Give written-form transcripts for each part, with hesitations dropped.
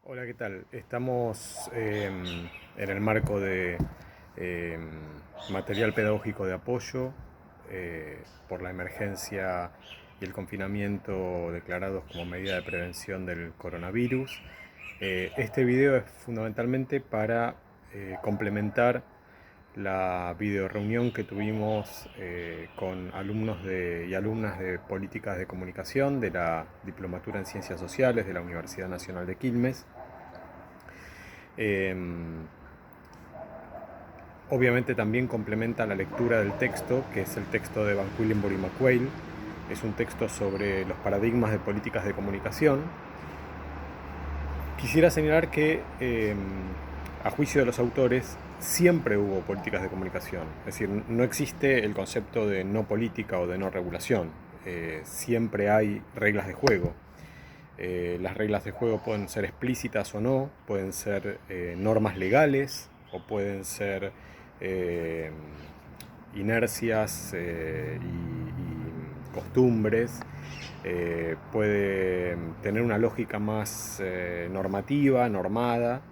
Hola, ¿qué tal? Estamos en el marco de eh, material pedagógico de apoyo por la emergencia y el confinamiento declarados como medida de prevención del coronavirus. Este video es fundamentalmente para complementar la videoreunión que tuvimos con alumnos y alumnas de políticas de comunicación de la Diplomatura en Ciencias Sociales de la Universidad Nacional de Quilmes. Eh, Obviamente también complementa la lectura del texto, que es el texto de Van Quillenborg y McQuail. Es un texto sobre los paradigmas de políticas de comunicación. Quisiera señalar que, a juicio de los autores, siempre hubo políticas de comunicación. Es decir, no existe el concepto de no política o de no regulación. Siempre hay reglas de juego. Las reglas de juego pueden ser explícitas o no, pueden ser normas legales o pueden ser eh, inercias y costumbres. Puede tener una lógica más normativa, normada,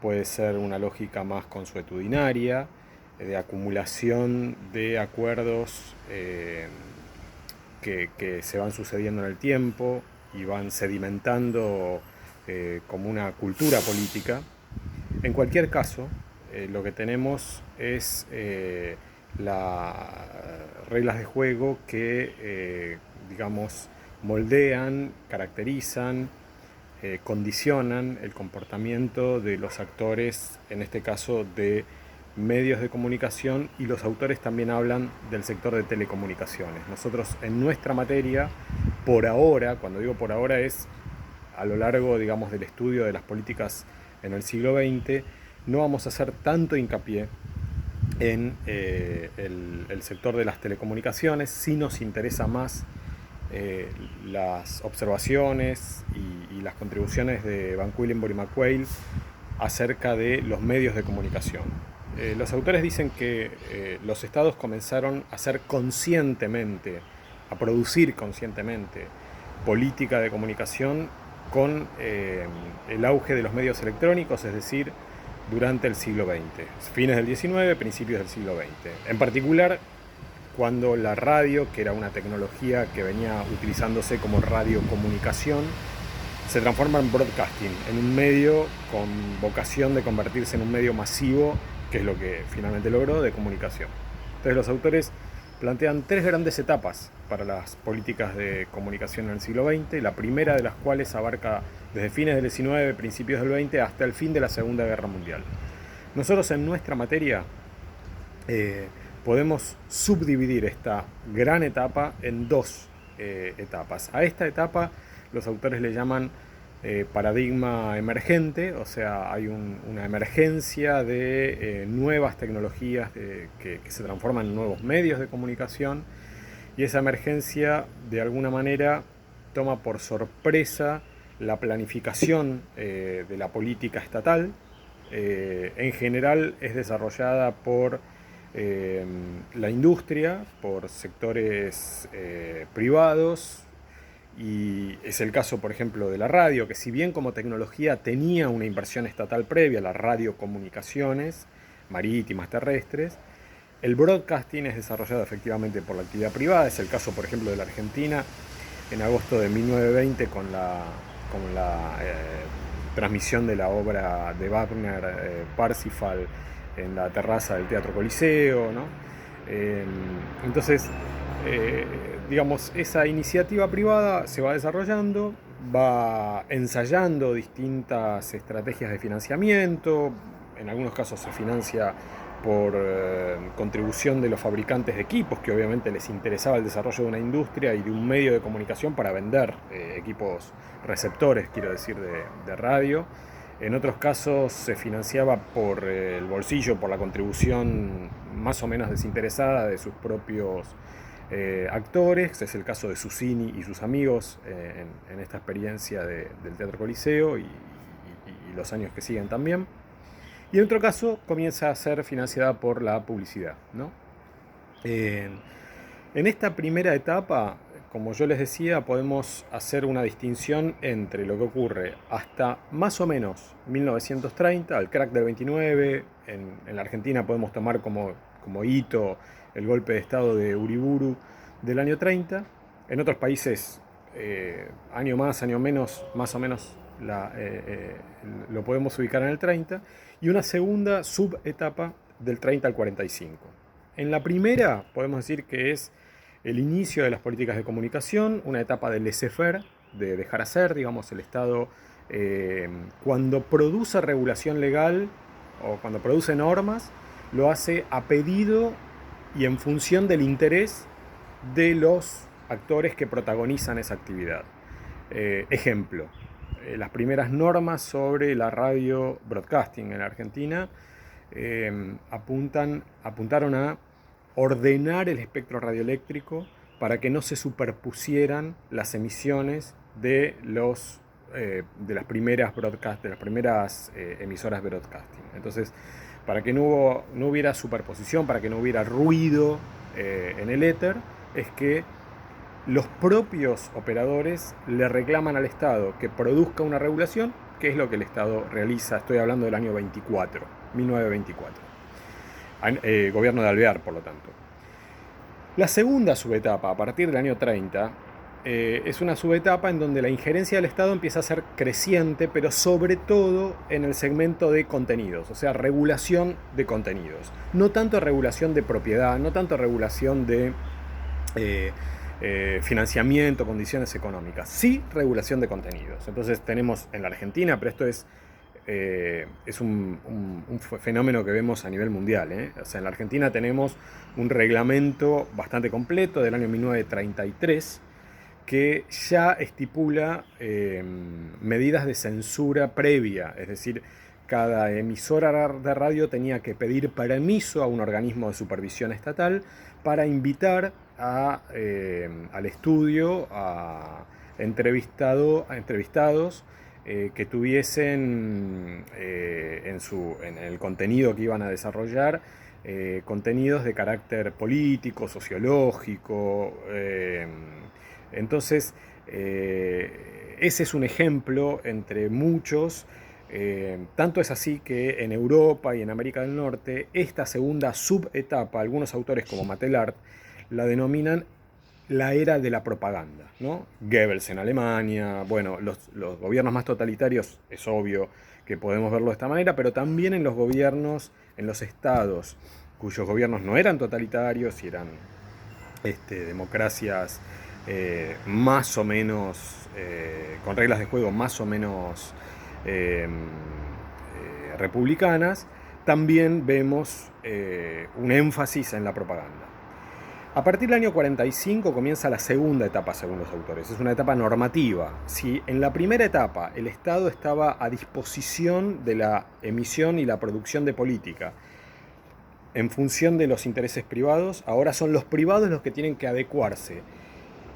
puede ser una lógica más consuetudinaria, de acumulación de acuerdos que se van sucediendo en el tiempo y van sedimentando como una cultura política. En cualquier caso, lo que tenemos es las reglas de juego que, digamos, moldean, caracterizan, condicionan el comportamiento de los actores, en este caso de medios de comunicación, y los autores también hablan del sector de telecomunicaciones. Nosotros en nuestra materia, por ahora, cuando digo por ahora es a lo largo, digamos, del estudio de las políticas en el siglo XX, no vamos a hacer tanto hincapié en el sector de las telecomunicaciones. Sí nos interesa más las observaciones y las contribuciones de Van Quillenborg y McQuail acerca de los medios de comunicación. Los autores dicen que los estados comenzaron a hacer conscientemente, a producir conscientemente política de comunicación con el auge de los medios electrónicos, es decir, durante el siglo XX, fines del XIX, principios del siglo XX. En particular, cuando la radio, que era una tecnología que venía utilizándose como radiocomunicación, se transforma en broadcasting, en un medio con vocación de convertirse en un medio masivo, que es lo que finalmente logró, de comunicación. Entonces los autores plantean tres grandes etapas para las políticas de comunicación en el siglo XX, la primera de las cuales abarca desde fines del XIX, principios del XX, hasta el fin de la Segunda Guerra Mundial. Nosotros en nuestra materia eh, podemos subdividir esta gran etapa en dos etapas. A esta etapa los autores le llaman paradigma emergente, o sea, hay una emergencia de nuevas tecnologías que se transforman en nuevos medios de comunicación, y esa emergencia de alguna manera toma por sorpresa la planificación de la política estatal. En general es desarrollada por la industria, por sectores privados, y es el caso, por ejemplo, de la radio, que si bien como tecnología tenía una inversión estatal previa, las radiocomunicaciones marítimas, terrestres, el broadcasting es desarrollado efectivamente por la actividad privada. Es el caso, por ejemplo, de la Argentina en agosto de 1920 con la transmisión de la obra de Wagner, Parsifal, en la terraza del Teatro Coliseo, ¿no? Eh, entonces, eh, digamos, esa iniciativa privada se va desarrollando, va ensayando distintas estrategias de financiamiento, en algunos casos se financia por contribución de los fabricantes de equipos, que obviamente les interesaba el desarrollo de una industria y de un medio de comunicación para vender equipos receptores, quiero decir, de radio. En otros casos se financiaba por el bolsillo, por la contribución más o menos desinteresada de sus propios actores. Es el caso de Susini y sus amigos en esta experiencia del Teatro Coliseo y los años que siguen también. Y en otro caso comienza a ser financiada por la publicidad, ¿no? En esta primera etapa, como yo les decía, podemos hacer una distinción entre lo que ocurre hasta más o menos 1930, el crack del 29, en la Argentina podemos tomar como hito el golpe de Estado de Uriburu del año 30, en otros países año más, año menos, más o menos lo podemos ubicar en el 30, y una segunda subetapa del 30 al 45. En la primera podemos decir que es el inicio de las políticas de comunicación, una etapa de laissez-faire, de dejar hacer, digamos, el Estado cuando produce regulación legal o cuando produce normas, lo hace a pedido y en función del interés de los actores que protagonizan esa actividad. Ejemplo, las primeras normas sobre la radio broadcasting en Argentina apuntaron a ordenar el espectro radioeléctrico para que no se superpusieran las emisiones de las primeras emisoras broadcasting. Entonces, para que no hubiera superposición, para que no hubiera ruido en el éter, es que los propios operadores le reclaman al Estado que produzca una regulación, que es lo que el Estado realiza. Estoy hablando del año 1924. Gobierno de Alvear, por lo tanto. La segunda subetapa, a partir del año 30, es una subetapa en donde la injerencia del Estado empieza a ser creciente, pero sobre todo en el segmento de contenidos, o sea, regulación de contenidos. No tanto regulación de propiedad, no tanto regulación de financiamiento, condiciones económicas, sí regulación de contenidos. Entonces tenemos en la Argentina, pero esto es un fenómeno que vemos a nivel mundial. O sea, en la Argentina tenemos un reglamento bastante completo del año 1933 que ya estipula medidas de censura previa, es decir, cada emisora de radio tenía que pedir permiso a un organismo de supervisión estatal para invitar al estudio a entrevistados que tuviesen en el contenido que iban a desarrollar contenidos de carácter político, sociológico. Entonces, ese es un ejemplo entre muchos. Tanto es así que en Europa y en América del Norte, esta segunda subetapa, algunos autores como Matelart la denominan la era de la propaganda, ¿no? Goebbels en Alemania, bueno, los gobiernos más totalitarios, es obvio que podemos verlo de esta manera, pero también en los gobiernos, en los estados, cuyos gobiernos no eran totalitarios y eran democracias más o menos, con reglas de juego más o menos republicanas, también vemos un énfasis en la propaganda. A partir del año 45 comienza la segunda etapa, según los autores. Es una etapa normativa. Si en la primera etapa el Estado estaba a disposición de la emisión y la producción de política en función de los intereses privados, ahora son los privados los que tienen que adecuarse.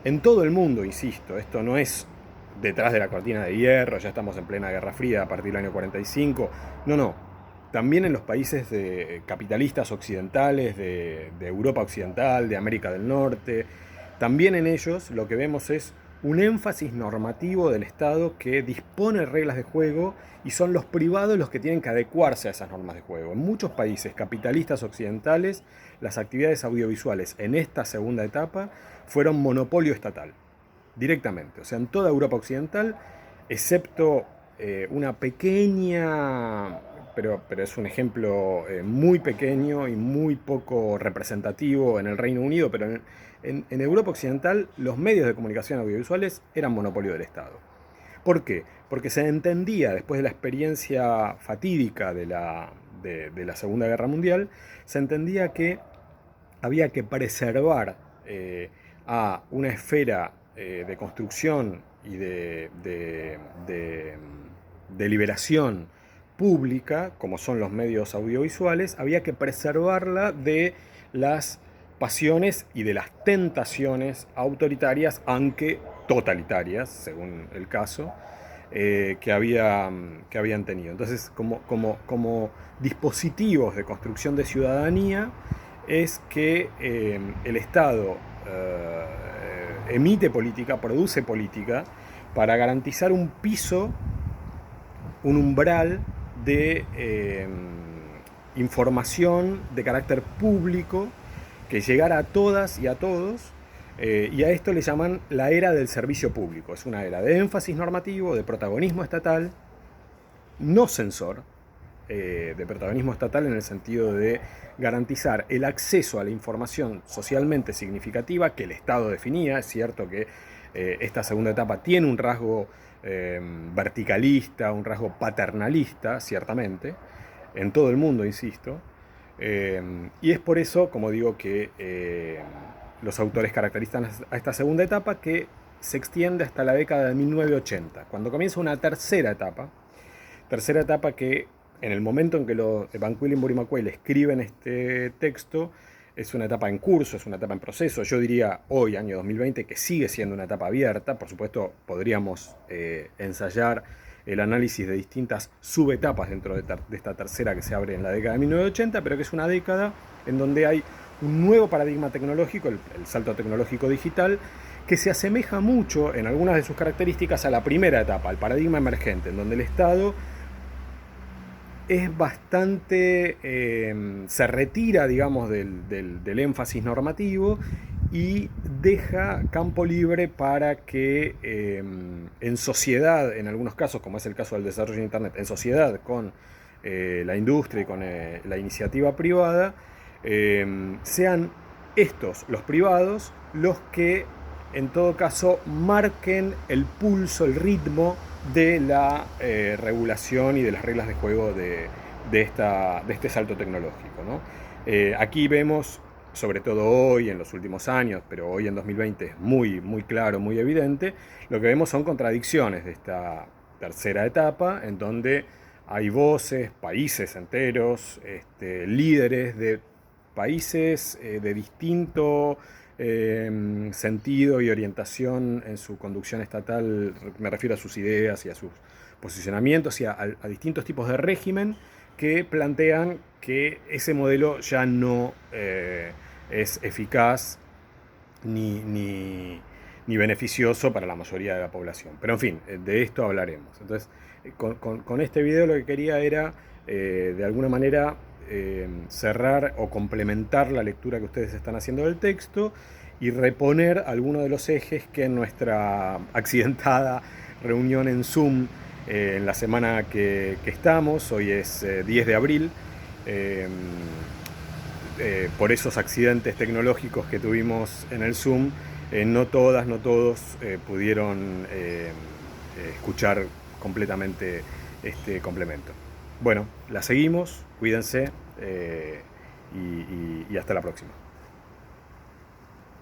En todo el mundo, insisto, esto no es detrás de la cortina de hierro, ya estamos en plena Guerra Fría a partir del año 45. No. También en los países capitalistas occidentales, de Europa Occidental, de América del Norte, también en ellos lo que vemos es un énfasis normativo del Estado que dispone reglas de juego y son los privados los que tienen que adecuarse a esas normas de juego. En muchos países capitalistas occidentales, las actividades audiovisuales en esta segunda etapa fueron monopolio estatal, directamente. O sea, en toda Europa Occidental, excepto una pequeña... Pero es un ejemplo muy pequeño y muy poco representativo en el Reino Unido, pero en Europa Occidental los medios de comunicación audiovisuales eran monopolio del Estado. ¿Por qué? Porque se entendía, después de la experiencia fatídica de la Segunda Guerra Mundial, se entendía que había que preservar a una esfera de construcción y de liberación pública, como son los medios audiovisuales, había que preservarla de las pasiones y de las tentaciones autoritarias, aunque totalitarias, según el caso, que habían tenido. Entonces, como dispositivos de construcción de ciudadanía, es que el Estado emite política, produce política, para garantizar un piso, un umbral de información de carácter público que llegara a todas y a todos, y a esto le llaman la era del servicio público. Es una era de énfasis normativo, de protagonismo estatal, no censor, de protagonismo estatal en el sentido de garantizar el acceso a la información socialmente significativa que el Estado definía. Es cierto que esta segunda etapa tiene un rasgo verticalista, un rasgo paternalista, ciertamente, en todo el mundo, insisto, y es por eso, como digo, que los autores caracterizan a esta segunda etapa, que se extiende hasta la década de 1980, cuando comienza una tercera etapa que en el momento en que Van Quillen, Burima-Quayle escriben este texto, es una etapa en curso, es una etapa en proceso. Yo diría hoy, año 2020, que sigue siendo una etapa abierta. Por supuesto, podríamos ensayar el análisis de distintas subetapas dentro de esta tercera que se abre en la década de 1980, pero que es una década en donde hay un nuevo paradigma tecnológico, el salto tecnológico digital, que se asemeja mucho en algunas de sus características a la primera etapa, al paradigma emergente, en donde el Estado es bastante, se retira, digamos, del énfasis normativo y deja campo libre para que en sociedad, en algunos casos, como es el caso del desarrollo de Internet, en sociedad con la industria y con la iniciativa privada, sean estos, los privados, los que en todo caso marquen el pulso, el ritmo de la regulación y de las reglas de juego de este salto tecnológico, ¿no? Aquí vemos, sobre todo hoy, en los últimos años, pero hoy en 2020 es muy, muy claro, muy evidente, lo que vemos son contradicciones de esta tercera etapa, en donde hay voces, países enteros, líderes de países de distinto sentido y orientación en su conducción estatal. Me refiero a sus ideas y a sus posicionamientos y a distintos tipos de régimen que plantean que ese modelo ya no es eficaz ni beneficioso para la mayoría de la población. Pero en fin, de esto hablaremos. Entonces, con este video lo que quería era, de alguna manera, cerrar o complementar la lectura que ustedes están haciendo del texto y reponer algunos de los ejes que en nuestra accidentada reunión en Zoom en la semana que estamos, hoy es 10 de abril, por esos accidentes tecnológicos que tuvimos en el Zoom, no todas, no todos pudieron escuchar completamente este complemento. Bueno, la seguimos, cuídense y hasta la próxima.